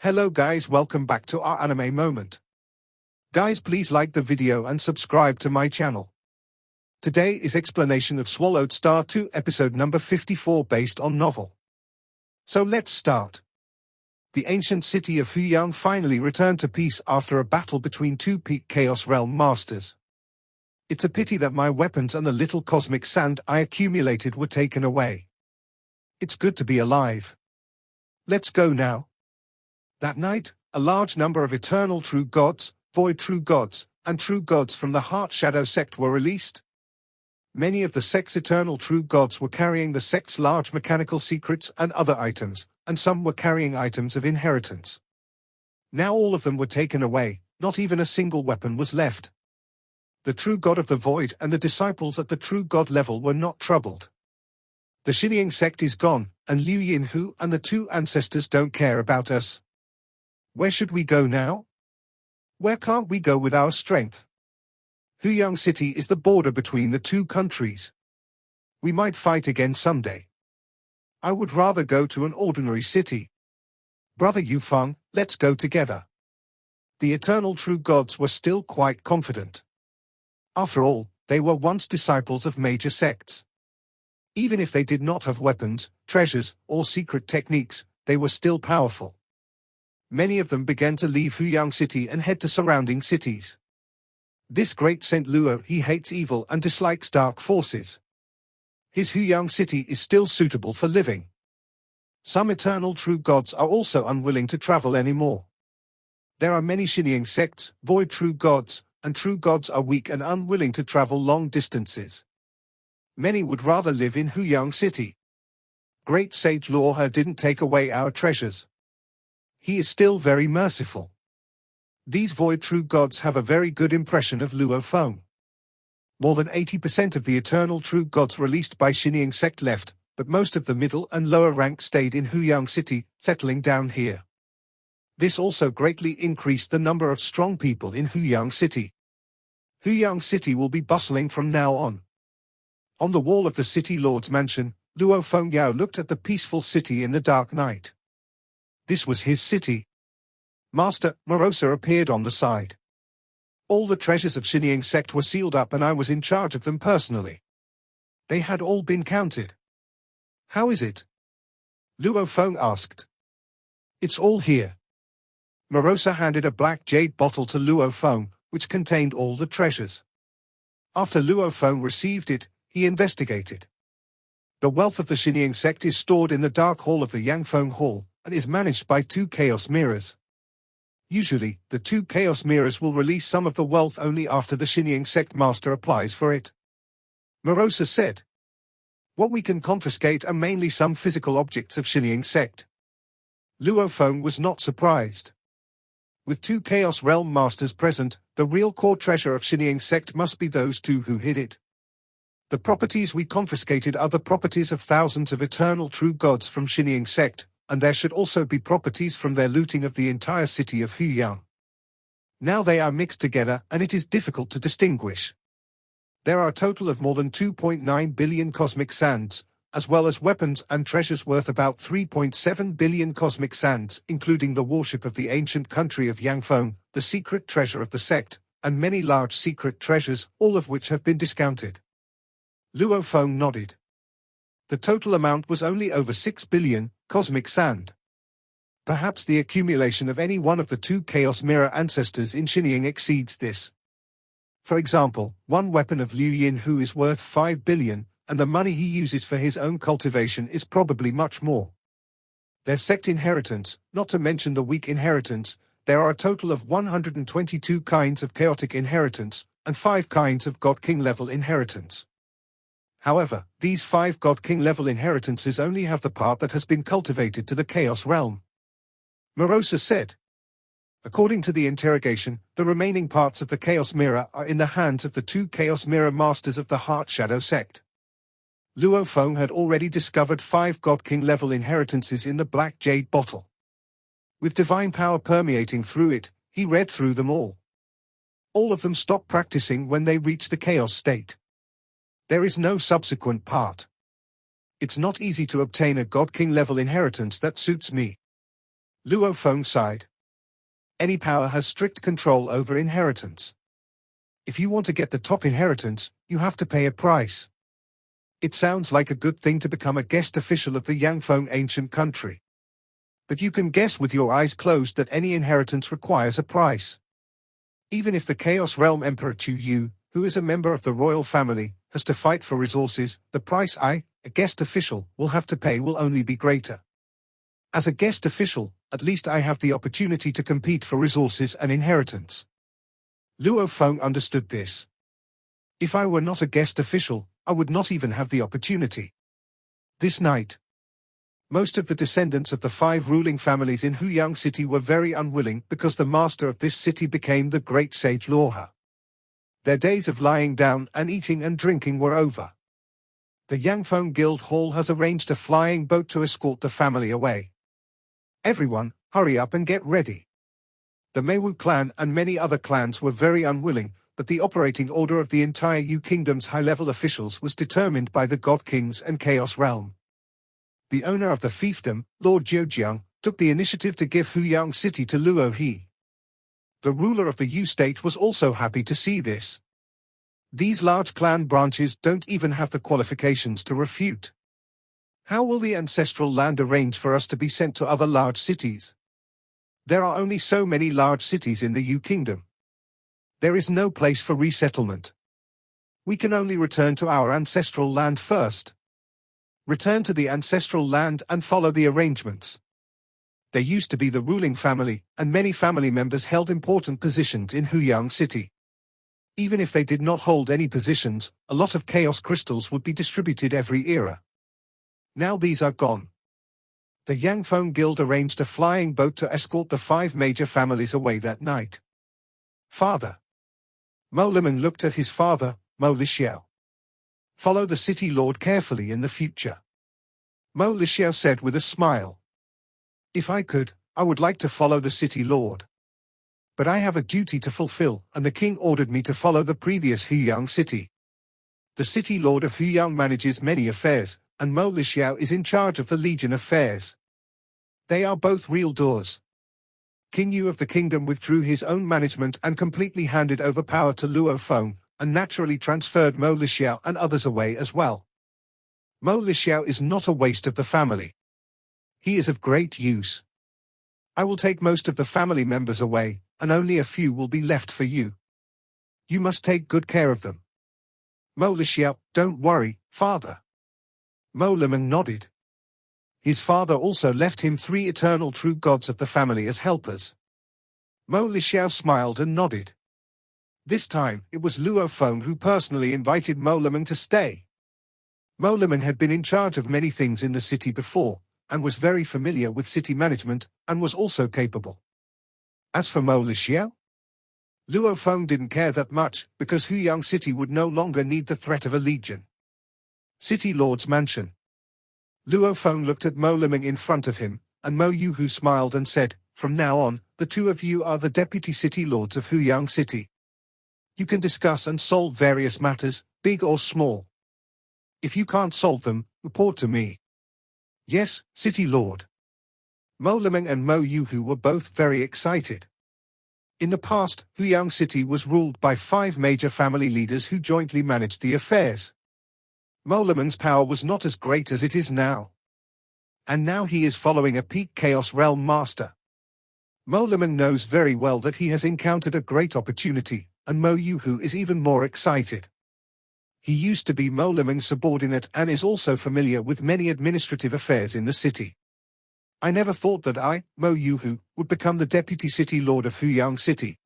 Hello guys, welcome back to our anime moment. Guys, please like the video and subscribe to my channel. Today is explanation of Swallowed Star 2 episode number 54 based on novel. So let's start. The ancient city of Huyang finally returned to peace after a battle between two peak Chaos Realm masters. It's a pity that my weapons and the little cosmic sand I accumulated were taken away. It's good to be alive. Let's go now. That night, a large number of eternal true gods, void true gods, and true gods from the Heart Shadow sect were released. Many of the sect's eternal true gods were carrying the sect's large mechanical secrets and other items, and some were carrying items of inheritance. Now all of them were taken away, not even a single weapon was left. The true god of the void and the disciples at the true god level were not troubled. The Xinjiang sect is gone, and Liu Yinhu and the two ancestors don't care about us. Where should we go now? Where can't we go with our strength? Huyang City is the border between the two countries. We might fight again someday. I would rather go to an ordinary city. Brother Yufeng, let's go together. The eternal true gods were still quite confident. After all, they were once disciples of major sects. Even if they did not have weapons, treasures, or secret techniques, they were still powerful. Many of them began to leave Huyang City and head to surrounding cities. This great Saint Luo, he hates evil and dislikes dark forces. His Huyang City is still suitable for living. Some eternal true gods are also unwilling to travel anymore. There are many Xinjiang sects, void true gods, and true gods are weak and unwilling to travel long distances. Many would rather live in Huyang City. Great Sage Luohe didn't take away our treasures. He is still very merciful. These void true gods have a very good impression of Luo Feng. More than 80% of the eternal true gods released by Xinjiang sect left, but most of the middle and lower rank stayed in Huyang City, settling down here. This also greatly increased the number of strong people in Huyang City. Huyang City will be bustling from now on. On the wall of the city lord's mansion, Luo Feng Yao looked at the peaceful city in the dark night. This was his city. Master Morosa appeared on the side. All the treasures of Xinjiang sect were sealed up and I was in charge of them personally. They had all been counted. How is it? Luo Feng asked. It's all here. Morosa handed a black jade bottle to Luo Feng, which contained all the treasures. After Luo Feng received it, he investigated. The wealth of the Xinjiang sect is stored in the dark hall of the Yangfeng Hall, and is managed by two chaos mirrors. Usually, the two chaos mirrors will release some of the wealth only after the Xinjiang sect master applies for it. Morosa said. What we can confiscate are mainly some physical objects of Xinjiang sect. Luo Feng was not surprised. With two chaos realm masters present, the real core treasure of Xinjiang sect must be those two who hid it. The properties we confiscated are the properties of thousands of eternal true gods from Xinjiang sect, and there should also be properties from their looting of the entire city of Huyang. Now they are mixed together and it is difficult to distinguish. There are a total of more than 2.9 billion cosmic sands, as well as weapons and treasures worth about 3.7 billion cosmic sands, including the worship of the ancient country of Yangfeng, the secret treasure of the sect, and many large secret treasures, all of which have been discounted. Luo Feng nodded. The total amount was only over 6 billion cosmic sand. Perhaps the accumulation of any one of the two Chaos Mirror ancestors in Xinjiang exceeds this. For example, one weapon of Liu Yinhu is worth 5 billion, and the money he uses for his own cultivation is probably much more. Their sect inheritance, not to mention the weak inheritance, there are a total of 122 kinds of chaotic inheritance, and 5 kinds of God King level inheritance. However, these 5 God King level inheritances only have the part that has been cultivated to the Chaos Realm. Morosa said. According to the interrogation, the remaining parts of the Chaos Mirror are in the hands of the two Chaos Mirror Masters of the Heart Shadow sect. Luo Feng had already discovered 5 God King level inheritances in the black jade bottle. With divine power permeating through it, he read through them all. All of them stopped practicing when they reached the Chaos state. There is no subsequent part. It's not easy to obtain a God King level inheritance that suits me. Luo Feng sighed. Any power has strict control over inheritance. If you want to get the top inheritance, you have to pay a price. It sounds like a good thing to become a guest official of the Yangfeng ancient country. But you can guess with your eyes closed that any inheritance requires a price. Even if the Chaos Realm Emperor Chu Yu, who is a member of the royal family, has to fight for resources, the price I, a guest official, will have to pay will only be greater. As a guest official, at least I have the opportunity to compete for resources and inheritance. Luo Feng understood this. If I were not a guest official, I would not even have the opportunity. This night, most of the descendants of the 5 ruling families in Huyang City were very unwilling because the master of this city became the great sage Luohe. Their days of lying down and eating and drinking were over. The Yangfeng Guild Hall has arranged a flying boat to escort the family away. Everyone, hurry up and get ready. The Meiwu clan and many other clans were very unwilling, but the operating order of the entire Yu Kingdom's high-level officials was determined by the God Kings and Chaos Realm. The owner of the fiefdom, Lord Jiujiang, took the initiative to give Huyang City to Luo He. The ruler of the Yu state was also happy to see this. These large clan branches don't even have the qualifications to refute. How will the ancestral land arrange for us to be sent to other large cities? There are only so many large cities in the Yu Kingdom. There is no place for resettlement. We can only return to our ancestral land first. Return to the ancestral land and follow the arrangements. There used to be the ruling family, and many family members held important positions in Huyang City. Even if they did not hold any positions, a lot of chaos crystals would be distributed every era. Now these are gone. The Yangfeng Guild arranged a flying boat to escort the 5 major families away that night. Father. Mo Limeng looked at his father, Mo Lixiao. Follow the city lord carefully in the future. Mo Lixiao said with a smile. If I could, I would like to follow the city lord. But I have a duty to fulfill, and the king ordered me to follow the previous Huyang city. The city lord of Huyang manages many affairs, and Mo Lixiao is in charge of the Legion affairs. They are both real doors. King Yu of the kingdom withdrew his own management and completely handed over power to Luo Feng, and naturally transferred Mo Lixiao and others away as well. Mo Lixiao is not a waste of the family. He is of great use. I will take most of the family members away, and only a few will be left for you. You must take good care of them. Mo Lixiao, don't worry, father. Mo Limeng nodded. His father also left him 3 eternal true gods of the family as helpers. Mo Lixiao smiled and nodded. This time, it was Luo Feng who personally invited Mo Limeng to stay. Mo Limeng had been in charge of many things in the city before, and was very familiar with city management, and was also capable. As for Mo Lixiao, Luo Feng didn't care that much, because Huyang City would no longer need the threat of a legion. City Lord's Mansion. Luo Feng looked at Mo Limeng in front of him, and Mo Yuhu smiled and said, from now on, the 2 of you are the deputy city lords of Huyang City. You can discuss and solve various matters, big or small. If you can't solve them, report to me. Yes, City Lord. Mo Limeng and Mo Yuhu were both very excited. In the past, Huyang City was ruled by 5 major family leaders who jointly managed the affairs. Mo Limeng's power was not as great as it is now. And now he is following a peak Chaos Realm Master. Mo Limeng knows very well that he has encountered a great opportunity, and Mo Yuhu is even more excited. He used to be Mo Limeng's subordinate and is also familiar with many administrative affairs in the city. I never thought that I, Mo Yuhu, would become the deputy city lord of Huyang City.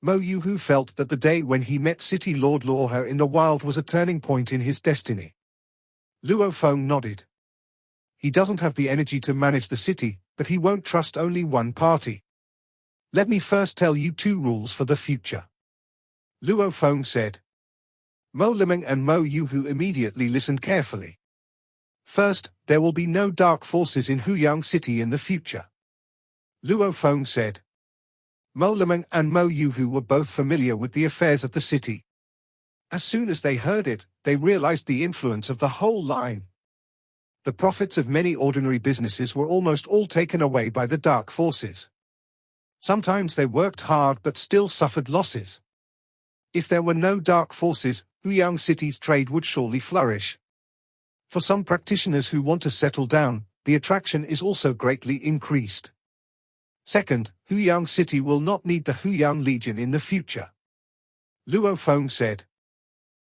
Mo Yuhu felt that the day when he met City Lord Luohe in the wild was a turning point in his destiny. Luo Feng nodded. He doesn't have the energy to manage the city, but he won't trust only one party. Let me first tell you 2 rules for the future. Luo Feng said. Mo Limeng and Mo Yuhu immediately listened carefully. First, there will be no dark forces in Huyang City in the future. Luo Feng said. Mo Limeng and Mo Yuhu were both familiar with the affairs of the city. As soon as they heard it, they realized the influence of the whole line. The profits of many ordinary businesses were almost all taken away by the dark forces. Sometimes they worked hard but still suffered losses. If there were no dark forces, Huyang City's trade would surely flourish. For some practitioners who want to settle down, the attraction is also greatly increased. Second, Huyang City will not need the Huyang Legion in the future. Luo Feng said.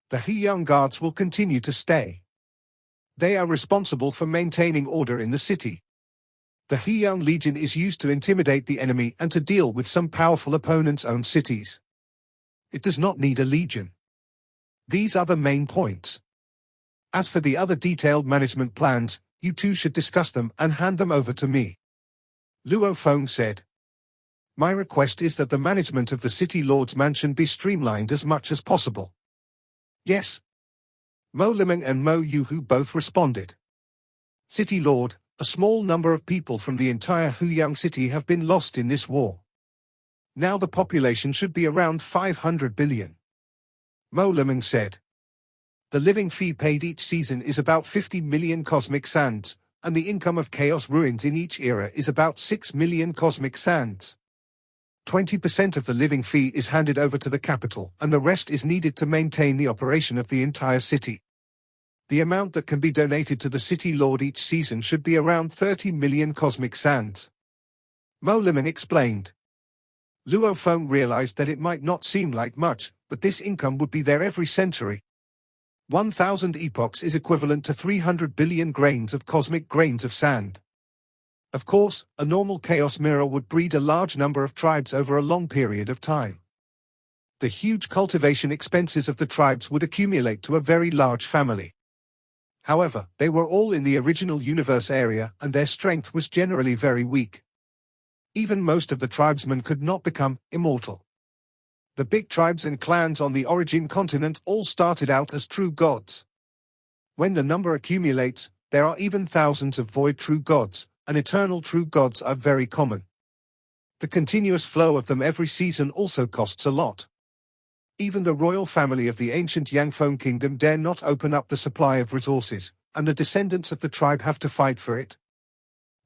The Huyang Guards will continue to stay. They are responsible for maintaining order in the city. The Huyang Legion is used to intimidate the enemy and to deal with some powerful opponents' own cities. It does not need a legion. These are the main points. As for the other detailed management plans, you two should discuss them and hand them over to me. Luo Feng said. My request is that the management of the City Lord's mansion be streamlined as much as possible. Yes. Mo Liming and Mo Yuhu both responded. City Lord, a small number of people from the entire Huyang City have been lost in this war. Now the population should be around 500 billion. Mo Liming said. The living fee paid each season is about 50 million cosmic sands, and the income of chaos ruins in each era is about 6 million cosmic sands. 20% of the living fee is handed over to the capital, and the rest is needed to maintain the operation of the entire city. The amount that can be donated to the City Lord each season should be around 30 million cosmic sands. Mo Liming explained. Luo Feng realized that it might not seem like much, but this income would be there every century. 1,000 epochs is equivalent to 300 billion grains of cosmic grains of sand. Of course, a normal chaos mirror would breed a large number of tribes over a long period of time. The huge cultivation expenses of the tribes would accumulate to a very large family. However, they were all in the original universe area and their strength was generally very weak. Even most of the tribesmen could not become immortal. The big tribes and clans on the origin continent all started out as true gods. When the number accumulates, there are even thousands of void true gods, and eternal true gods are very common. The continuous flow of them every season also costs a lot. Even the royal family of the ancient Yangfeng kingdom dare not open up the supply of resources, and the descendants of the tribe have to fight for it.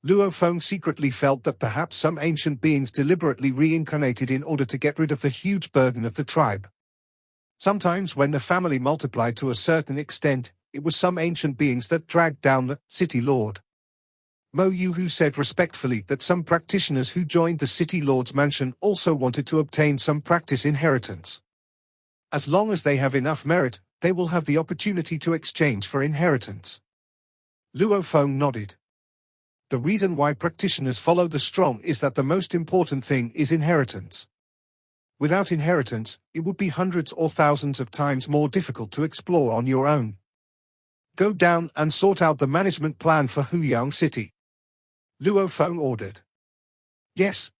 Luo Feng secretly felt that perhaps some ancient beings deliberately reincarnated in order to get rid of the huge burden of the tribe. Sometimes when the family multiplied to a certain extent, it was some ancient beings that dragged down the City Lord. Mo Yuhu said respectfully that some practitioners who joined the City Lord's mansion also wanted to obtain some practice inheritance. As long as they have enough merit, they will have the opportunity to exchange for inheritance. Luo Feng nodded. The reason why practitioners follow the strong is that the most important thing is inheritance. Without inheritance, it would be hundreds or thousands of times more difficult to explore on your own. Go down and sort out the management plan for Huyang City. Luo Feng ordered. Yes.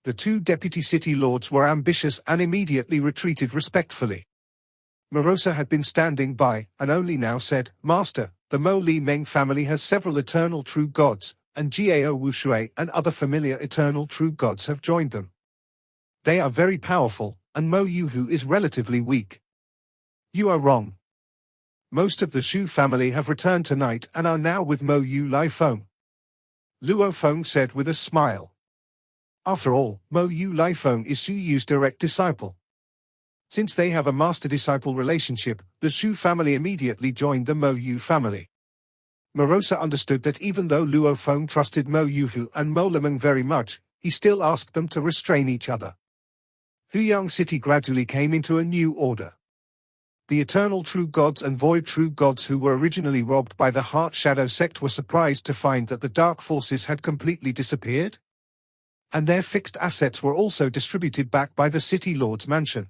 The two deputy city lords were ambitious and immediately retreated respectfully. Morosa had been standing by, and only now said, Master, the Mo Li Meng family has several eternal true gods, and Gao Wushui and other familiar eternal true gods have joined them. They are very powerful, and Mo Yuhu is relatively weak. You are wrong. Most of the Shu family have returned tonight and are now with Mo Yu Lai Feng. Luo Feng said with a smile. After all, Mo Yu Lai Feng is Xu Yu's direct disciple. Since they have a master-disciple relationship, the Shu family immediately joined the Mo Yu family. Morosa understood that even though Luo Feng trusted Mo Yuhu and Mo Liming very much, he still asked them to restrain each other. Huyang City gradually came into a new order. The eternal true gods and void true gods who were originally robbed by the Heart Shadow sect were surprised to find that the dark forces had completely disappeared. And their fixed assets were also distributed back by the City Lord's mansion.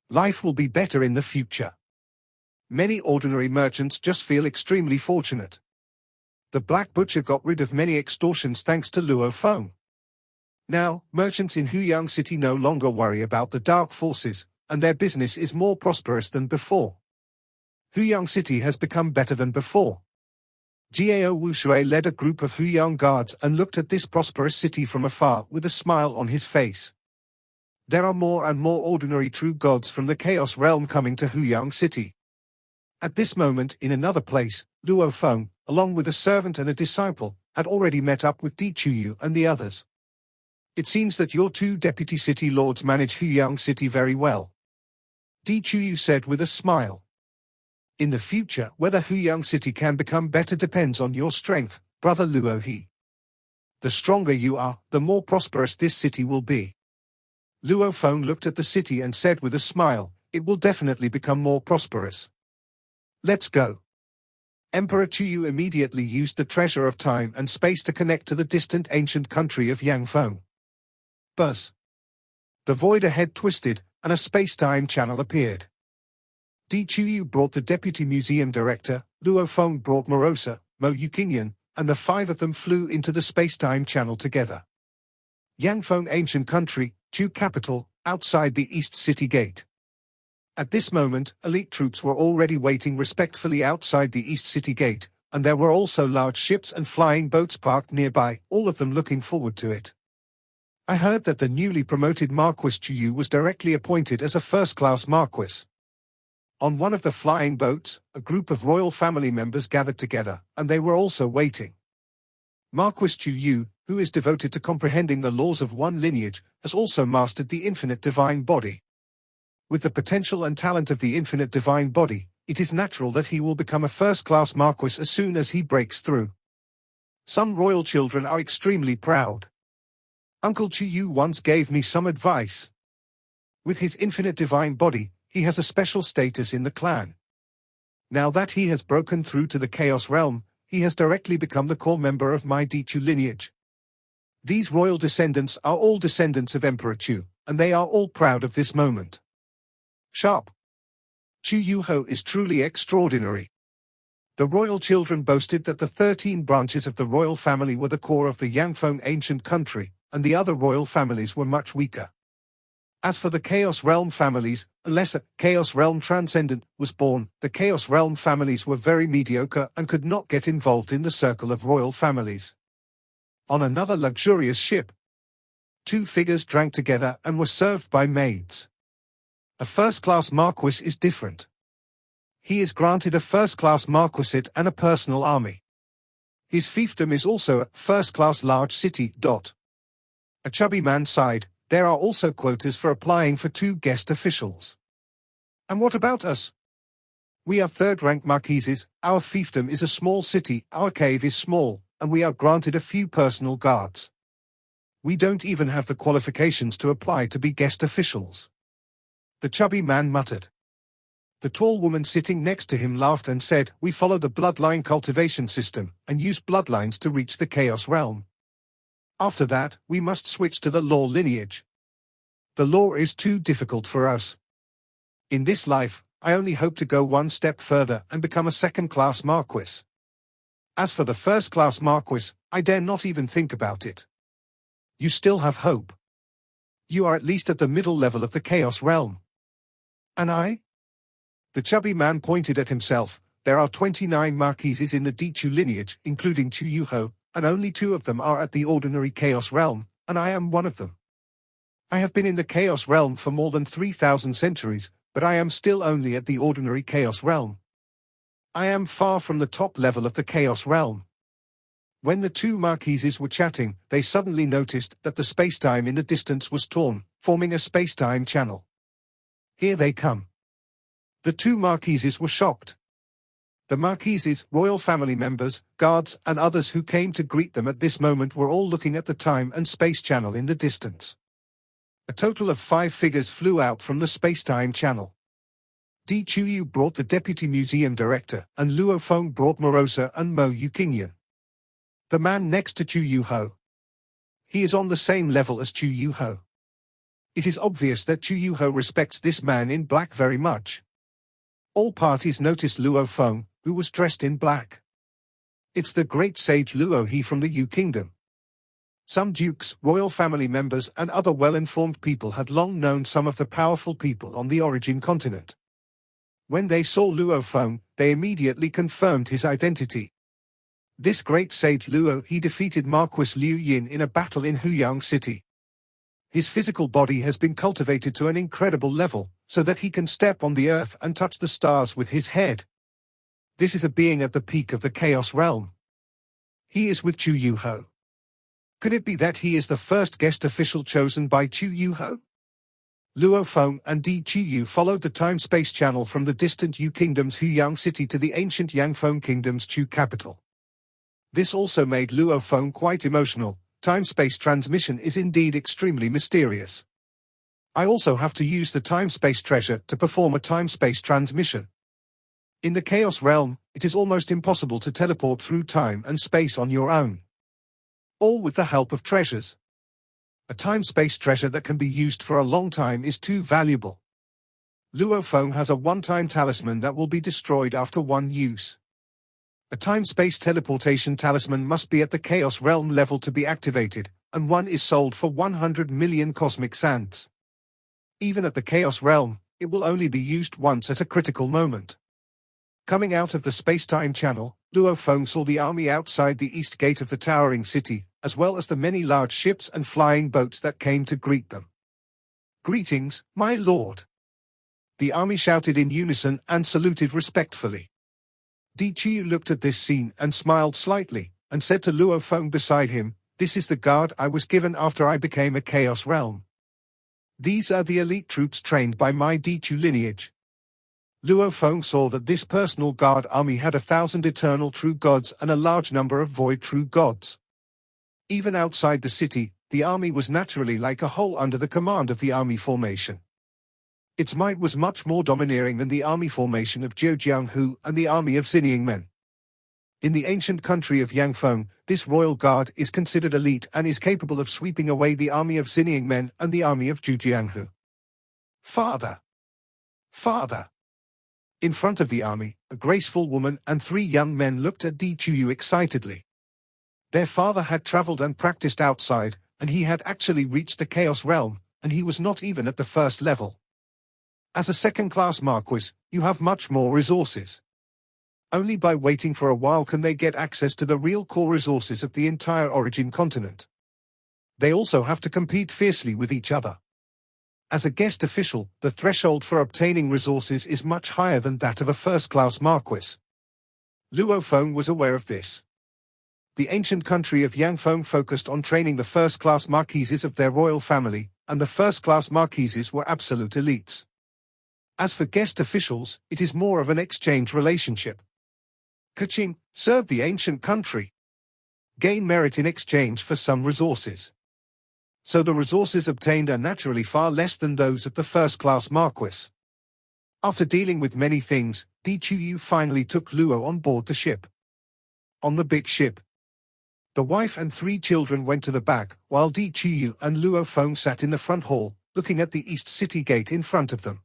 Life will be better in the future. Many ordinary merchants just feel extremely fortunate. The Black Butcher got rid of many extortions thanks to Luo Feng. Now, merchants in Huyang City no longer worry about the dark forces, and their business is more prosperous than before. Huyang City has become better than before. Gao Wushui led a group of Huyang guards and looked at this prosperous city from afar with a smile on his face. There are more and more ordinary true gods from the Chaos Realm coming to Huyang City. At this moment, in another place, Luo Feng, along with a servant and a disciple, had already met up with Di Chuyu and the others. It seems that your two deputy city lords manage Huyang City very well, Di Chuyu said with a smile. In the future, whether Huyang City can become better depends on your strength, brother Luo He. The stronger you are, the more prosperous this city will be. Luo Feng looked at the city and said with a smile, it will definitely become more prosperous. Let's go. Emperor Chuyu immediately used the treasure of time and space to connect to the distant ancient country of Yangfeng. Buzz. The void ahead twisted, and a space-time channel appeared. Di Chuyu brought the deputy museum director, Luo Feng brought Morosa, Mo Yukinyan, and the five of them flew into the space-time channel together. Yangfeng ancient country, Chu capital, outside the East City Gate. At this moment, elite troops were already waiting respectfully outside the East City Gate, and there were also large ships and flying boats parked nearby, all of them looking forward to it. I heard that the newly promoted Marquis Chuyu was directly appointed as a first-class Marquis. On one of the flying boats, a group of royal family members gathered together, and they were also waiting. Marquis Chuyu, who is devoted to comprehending the laws of one lineage, has also mastered the infinite divine body. With the potential and talent of the infinite divine body, it is natural that he will become a first-class Marquis as soon as he breaks through. Some royal children are extremely proud. Uncle Chuyu once gave me some advice. With his infinite divine body, he has a special status in the clan. Now that he has broken through to the Chaos Realm, he has directly become the core member of my Di Chu lineage. These royal descendants are all descendants of Emperor Chu, and they are all proud of this moment. Sharp. Chu Yuho is truly extraordinary. The royal children boasted that the 13 branches of the royal family were the core of the Yangfeng ancient country, and the other royal families were much weaker. As for the Chaos Realm families, unless a Chaos Realm Transcendent was born, the Chaos Realm families were very mediocre and could not get involved in the circle of royal families. On another luxurious ship, two figures drank together and were served by maids. A first-class Marquis is different. He is granted a first-class Marquisate and a personal army. His fiefdom is also a first-class large city. A chubby man sighed, there are also quotas for applying for 2 guest officials. And what about us? We are third-rank marquises, our fiefdom is a small city, our cave is small, and we are granted a few personal guards. We don't even have the qualifications to apply to be guest officials. The chubby man muttered. The tall woman sitting next to him laughed and said, we follow the bloodline cultivation system, and use bloodlines to reach the Chaos Realm. After that, we must switch to the law lineage. The law is too difficult for us. In this life, I only hope to go one step further and become a second-class Marquis. As for the first-class Marquis, I dare not even think about it. You still have hope. You are at least at the middle level of the Chaos Realm. And I? The chubby man pointed at himself. There are 29 Marquises in the Di Chu lineage, including Chu Yuho, and only 2 of them are at the ordinary Chaos Realm, and I am one of them. I have been in the Chaos Realm for more than 3,000 centuries, but I am still only at the ordinary Chaos Realm. I am far from the top level of the Chaos Realm. When the 2 Marquises were chatting, they suddenly noticed that the spacetime in the distance was torn, forming a spacetime channel. Here they come. The 2 Marquises were shocked. The Marquises, royal family members, guards, and others who came to greet them at this moment were all looking at the time and space channel in the distance. A total of 5 figures flew out from the spacetime channel. Di Chuyu brought the deputy museum director, and Luo Feng brought Morosa and Mo Yukinyan. The man next to Chu Yuho. He is on the same level as Chu Yuho. It is obvious that Chu Yuho respects this man in black very much. All parties noticed Luo Feng, who was dressed in black. It's the great sage Luo He from the Yu Kingdom. Some dukes, royal family members, and other well-informed people had long known some of the powerful people on the Origin continent. When they saw Luo Feng, they immediately confirmed his identity. This great sage Luo He defeated Marquis Liu Yin in a battle in Huyang City. His physical body has been cultivated to an incredible level, so that he can step on the earth and touch the stars with his head. This is a being at the peak of the Chaos Realm. He is with Chu Yu-ho. Could it be that he is the first guest official chosen by Chu Yu-ho? Luo Feng and Di Chuyu followed the time-space channel from the distant Yu Kingdom's Huyang city to the ancient Yangfeng Kingdom's Chu capital. This also made Luo Feng quite emotional. Time-space transmission is indeed extremely mysterious. I also have to use the time-space treasure to perform a time-space transmission. In the Chaos Realm, it is almost impossible to teleport through time and space on your own. All with the help of treasures. A time-space treasure that can be used for a long time is too valuable. Luo Feng has a one-time talisman that will be destroyed after one use. A time-space teleportation talisman must be at the Chaos Realm level to be activated, and one is sold for 100 million cosmic sands. Even at the Chaos Realm, it will only be used once at a critical moment. Coming out of the space-time channel, Luo Feng saw the army outside the east gate of the towering city, as well as the many large ships and flying boats that came to greet them. "Greetings, my lord." The army shouted in unison and saluted respectfully. Di Chiyu looked at this scene and smiled slightly, and said to Luo Feng beside him, "This is the guard I was given after I became a Chaos Realm. These are the elite troops trained by my Di Chu lineage." Luo Feng saw that this personal guard army had 1,000 eternal true gods and a large number of void true gods. Even outside the city, the army was naturally like a whole under the command of the army formation. Its might was much more domineering than the army formation of Zhejianghu and the army of Xinjiang men. In the ancient country of Yangfeng, this royal guard is considered elite and is capable of sweeping away the army of Xinjiang men and the army of Zhejianghu. "Father! Father!" In front of the army, a graceful woman and 3 young men looked at Di Chuyu excitedly. Their father had traveled and practiced outside, and he had actually reached the Chaos Realm, and he was not even at the first level. As a second-class Marquis, you have much more resources. Only by waiting for a while can they get access to the real core resources of the entire origin continent. They also have to compete fiercely with each other. As a guest official, the threshold for obtaining resources is much higher than that of a first-class Marquis. Luo Feng was aware of this. The ancient country of Yangfeng focused on training the first-class marquises of their royal family, and the first-class marquises were absolute elites. As for guest officials, it is more of an exchange relationship. Kaching, serve the ancient country. Gain merit in exchange for some resources. So the resources obtained are naturally far less than those of the first-class Marquis. After dealing with many things, Di Chuyu finally took Luo on board the ship. On the big ship, the wife and 3 children went to the back, while Di Chuyu and Luo Feng sat in the front hall, looking at the East City gate in front of them.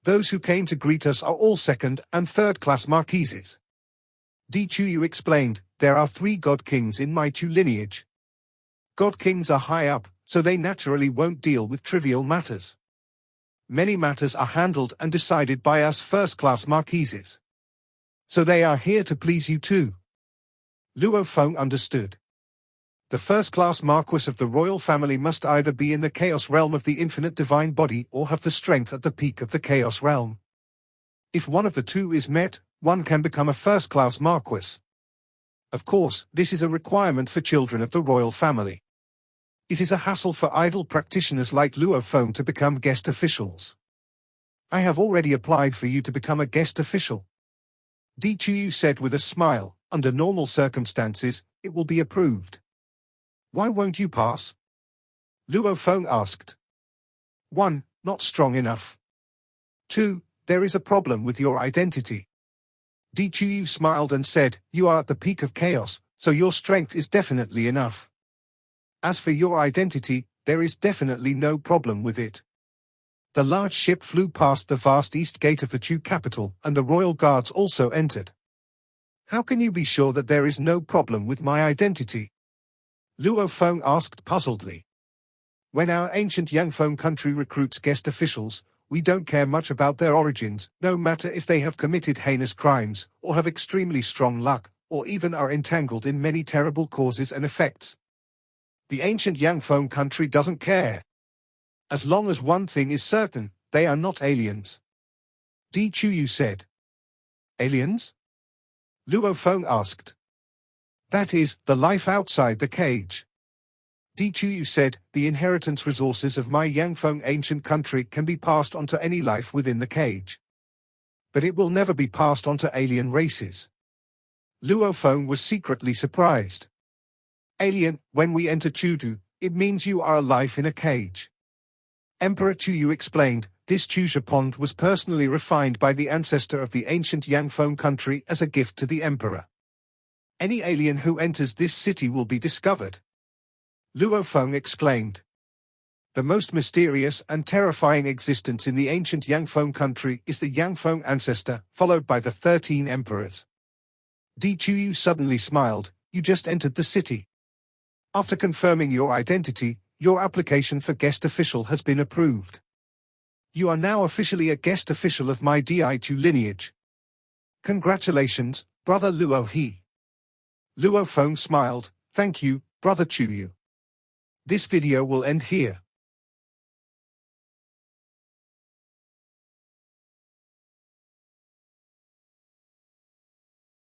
"Those who came to greet us are all second- and third-class marquises." Di Chuyu explained, "There are 3 god kings in my Chu lineage. God kings are high up, so they naturally won't deal with trivial matters. Many matters are handled and decided by us first-class marquises. So they are here to please you too." Luo Feng understood. The first-class Marquis of the royal family must either be in the Chaos Realm of the infinite divine body or have the strength at the peak of the Chaos Realm. If one of the two is met, one can become a first-class Marquis. Of course, this is a requirement for children of the royal family. It is a hassle for idle practitioners like Luo Feng to become guest officials. "I have already applied for you to become a guest official," Di Chuyu said with a smile. "Under normal circumstances, it will be approved." "Why won't you pass?" Luo Feng asked. 1. Not strong enough. 2. There is a problem with your identity. Di Chuyu smiled and said, "You are at the peak of chaos, so your strength is definitely enough. As for your identity, there is definitely no problem with it." The large ship flew past the vast east gate of the Chu capital, and the royal guards also entered. "How can you be sure that there is no problem with my identity?" Luo Feng asked puzzledly. "When our ancient Yangfeng country recruits guest officials, we don't care much about their origins, no matter if they have committed heinous crimes, or have extremely strong luck, or even are entangled in many terrible causes and effects. The ancient Yangfeng country doesn't care. As long as one thing is certain, they are not aliens." Di Chuyu said. "Aliens?" Luo Feng asked. That is, the life outside the cage. Di Chuyu said, the inheritance resources of my Yangfeng ancient country can be passed on to any life within the cage. But it will never be passed on to alien races. Luo Feng was secretly surprised. Alien, when we enter Chudu, it means you are a life in a cage. Emperor Chuyu explained, this Chuzha pond was personally refined by the ancestor of the ancient Yangfeng country as a gift to the emperor. Any alien who enters this city will be discovered. Luo Feng exclaimed. The most mysterious and terrifying existence in the ancient Yangfeng country is the Yangfeng ancestor, followed by the 13 emperors. Di Chuyu suddenly smiled, you just entered the city. After confirming your identity, your application for guest official has been approved. You are now officially a guest official of my Dichu lineage. Congratulations, Brother Luo He. Luo Feng smiled, thank you, Brother Chuyu. This video will end here.